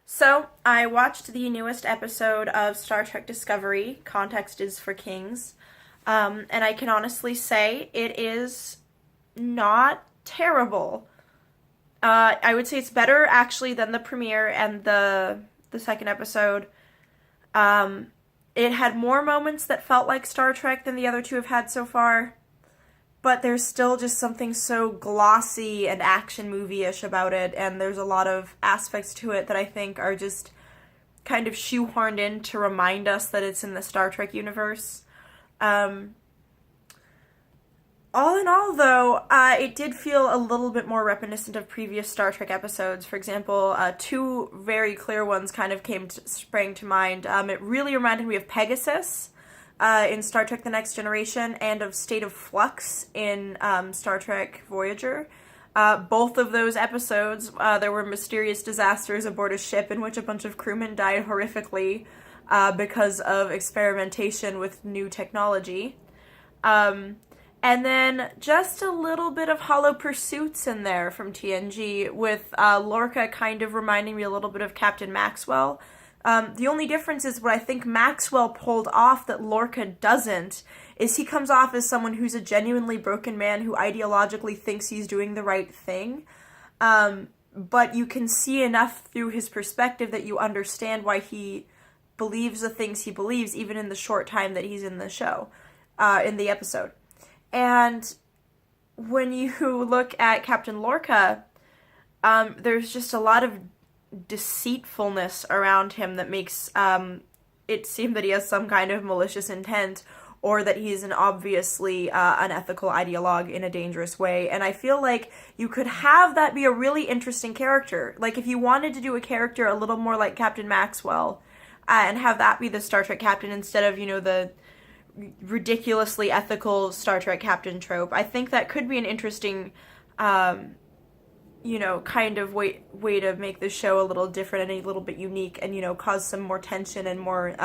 So, I watched the newest episode of Star Trek Discovery, Context is for Kings, and I can honestly say it is not terrible. I would say it's better actually than the premiere and the second episode. Um, it had more moments that felt like Star Trek than the other two have had so far, but there's still just something so glossy and action movie-ish about it, and there's a lot of aspects to it that I think are just kind of shoehorned in to remind us that it's in the Star Trek universe. Um, all in all, though, it did feel a little bit more reminiscent of previous Star Trek episodes. For example, two very clear ones kind of sprang to mind. It really reminded me of Pegasus in Star Trek The Next Generation and of State of Flux in Star Trek Voyager. Both of those episodes, there were mysterious disasters aboard a ship in which a bunch of crewmen died horrifically because of experimentation with new technology. And then just a little bit of Hollow Pursuits in there from TNG, with Lorca kind of reminding me a little bit of Captain Maxwell. The only difference is what I think Maxwell pulled off that Lorca doesn't, is he comes off as someone who's a genuinely broken man who ideologically thinks he's doing the right thing. But you can see enough through his perspective that you understand why he believes the things he believes, even in the short time that he's in the show, in the episode. And when you look at Captain Lorca, there's just a lot of deceitfulness around him that makes it seem that he has some kind of malicious intent, or that he's an obviously unethical ideologue in a dangerous way. And I feel like you could have that be a really interesting character. Like, if you wanted to do a character a little more like Captain Maxwell, and have that be the Star Trek captain instead of, the ridiculously ethical Star Trek captain trope, I think that could be an interesting kind of way to make the show a little different and a little bit unique, and cause some more tension and more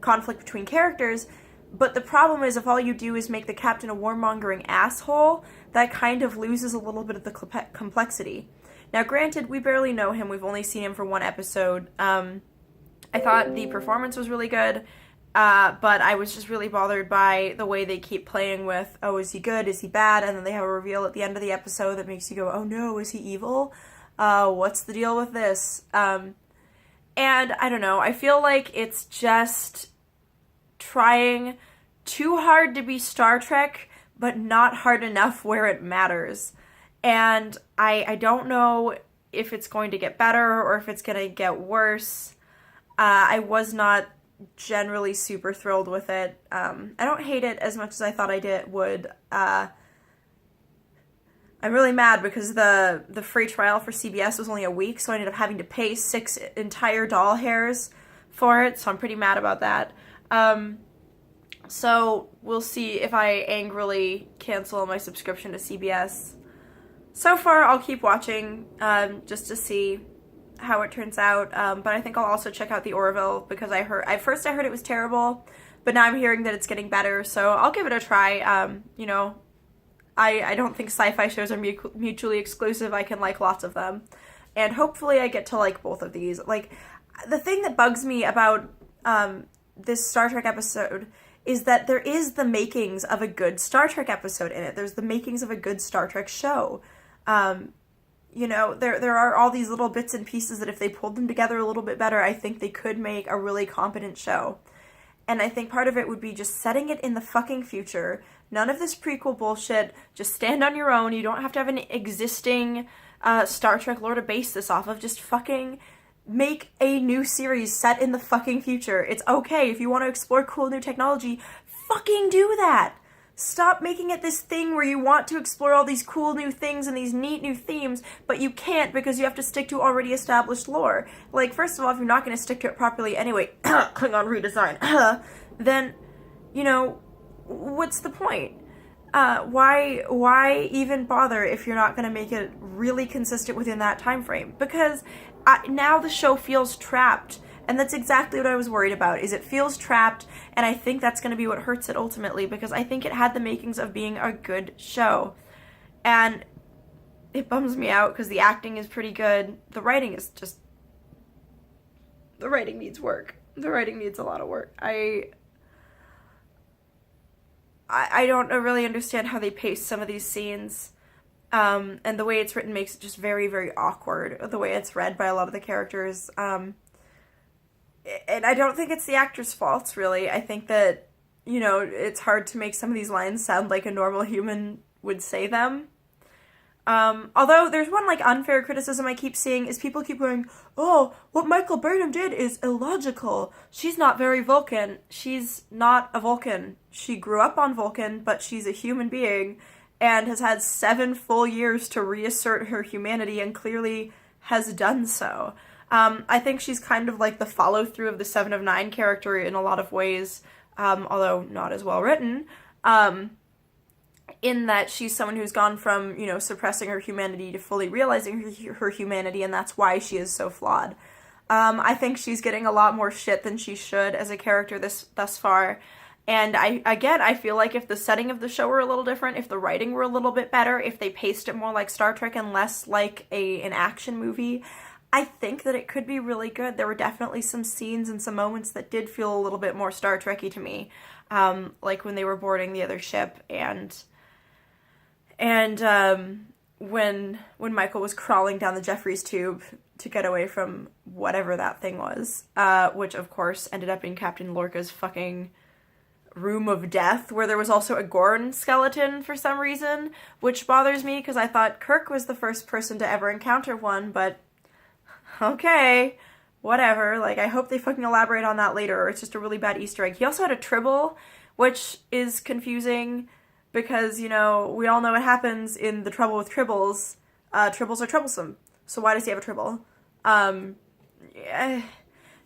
conflict between characters. But the problem is, if all you do is make the captain a warmongering asshole, that kind of loses a little bit of the complexity. Now, granted, we barely know him. We've only seen him for one episode. I thought the performance was really good, but I was just really bothered by the way they keep playing with, oh, is he good, is he bad, and then they have a reveal at the end of the episode that makes you go, oh no, is he evil? What's the deal with this? And I don't know, I feel like it's just trying too hard to be Star Trek, but not hard enough where it matters. And I don't know if it's going to get better or if it's going to get worse. I was not generally super thrilled with it. I don't hate it as much as I thought I would. I'm really mad because the free trial for CBS was only a week, so I ended up having to pay 6 entire doll hairs for it, so I'm pretty mad about that. So we'll see if I angrily cancel my subscription to CBS. So far, I'll keep watching just to see how it turns out, but I think I'll also check out the Orville, because at first I heard it was terrible, but now I'm hearing that it's getting better, so I'll give it a try. I don't think sci-fi shows are mutually exclusive. I can like lots of them, and hopefully I get to like both of these. Like, the thing that bugs me about this Star Trek episode is that there is the makings of a good Star Trek episode in it. There's the makings of a good Star Trek show. There are all these little bits and pieces that if they pulled them together a little bit better, I think they could make a really competent show. And I think part of it would be just setting it in the fucking future. None of this prequel bullshit. Just stand on your own. You don't have to have an existing Star Trek lore to base this off of. Just fucking make a new series set in the fucking future. It's okay. If you want to explore cool new technology, fucking do that. Stop making it this thing where you want to explore all these cool new things and these neat new themes, but you can't because you have to stick to already established lore. Like, first of all, if you're not going to stick to it properly anyway, Klingon redesign, then, what's the point? Why even bother if you're not going to make it really consistent within that time frame? Because now the show feels trapped. And that's exactly what I was worried about, is it feels trapped, and I think that's going to be what hurts it ultimately, because I think it had the makings of being a good show. And it bums me out because the acting is pretty good. The writing is just the writing needs work. The writing needs a lot of work. I don't really understand how they pace some of these scenes. And the way it's written makes it just very, very awkward, the way it's read by a lot of the characters. And I don't think it's the actor's faults, really. I think that, you know, it's hard to make some of these lines sound like a normal human would say them. Although there's one, like, unfair criticism I keep seeing is people keep going, oh, what Michael Burnham did is illogical. She's not very Vulcan. She's not a Vulcan. She grew up on Vulcan, but she's a human being and has had 7 full years to reassert her humanity and clearly has done so. I think she's kind of like the follow-through of the 7 of 9 character in a lot of ways, although not as well written. In that she's someone who's gone from, you know, suppressing her humanity to fully realizing her humanity, and that's why she is so flawed. I think she's getting a lot more shit than she should as a character thus far, and I feel like if the setting of the show were a little different, if the writing were a little bit better, if they paced it more like Star Trek and less like an action movie, I think that it could be really good. There were definitely some scenes and some moments that did feel a little bit more Star Trek-y to me, like when they were boarding the other ship, and when Michael was crawling down the Jeffries tube to get away from whatever that thing was, which of course ended up in Captain Lorca's fucking room of death, where there was also a Gorn skeleton for some reason, which bothers me because I thought Kirk was the first person to ever encounter one, but okay, whatever. Like, I hope they fucking elaborate on that later, or it's just a really bad Easter egg. He also had a tribble, which is confusing, because, you know, we all know what happens in The Trouble with Tribbles. Tribbles are troublesome. So why does he have a tribble? Yeah.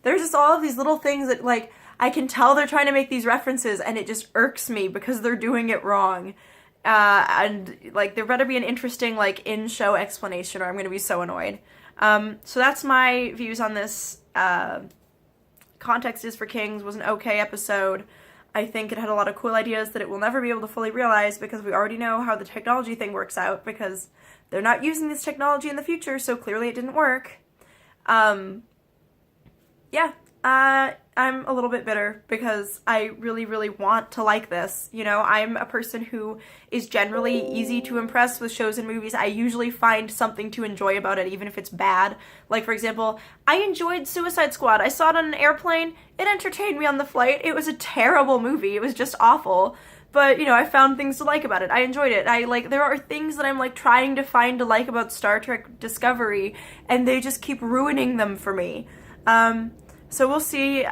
There's just all of these little things that, like, I can tell they're trying to make these references, and it just irks me because they're doing it wrong. And, like, there better be an interesting, like, in-show explanation, or I'm gonna be so annoyed. So that's my views on this. Context is for Kings was an okay episode. I think it had a lot of cool ideas that it will never be able to fully realize because we already know how the technology thing works out because they're not using this technology in the future, so clearly it didn't work. Yeah, I'm a little bit bitter because I really, really want to like this. You know, I'm a person who is generally easy to impress with shows and movies. I usually find something to enjoy about it, even if it's bad. Like, for example, I enjoyed Suicide Squad. I saw it on an airplane. It entertained me on the flight. It was a terrible movie. It was just awful. But, you know, I found things to like about it. I enjoyed it. There are things that I'm, like, trying to find to like about Star Trek Discovery, and they just keep ruining them for me. So we'll see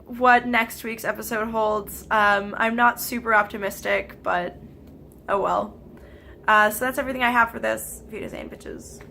what next week's episode holds. I'm not super optimistic, but oh well. So that's everything I have for this. Vita Zane, bitches.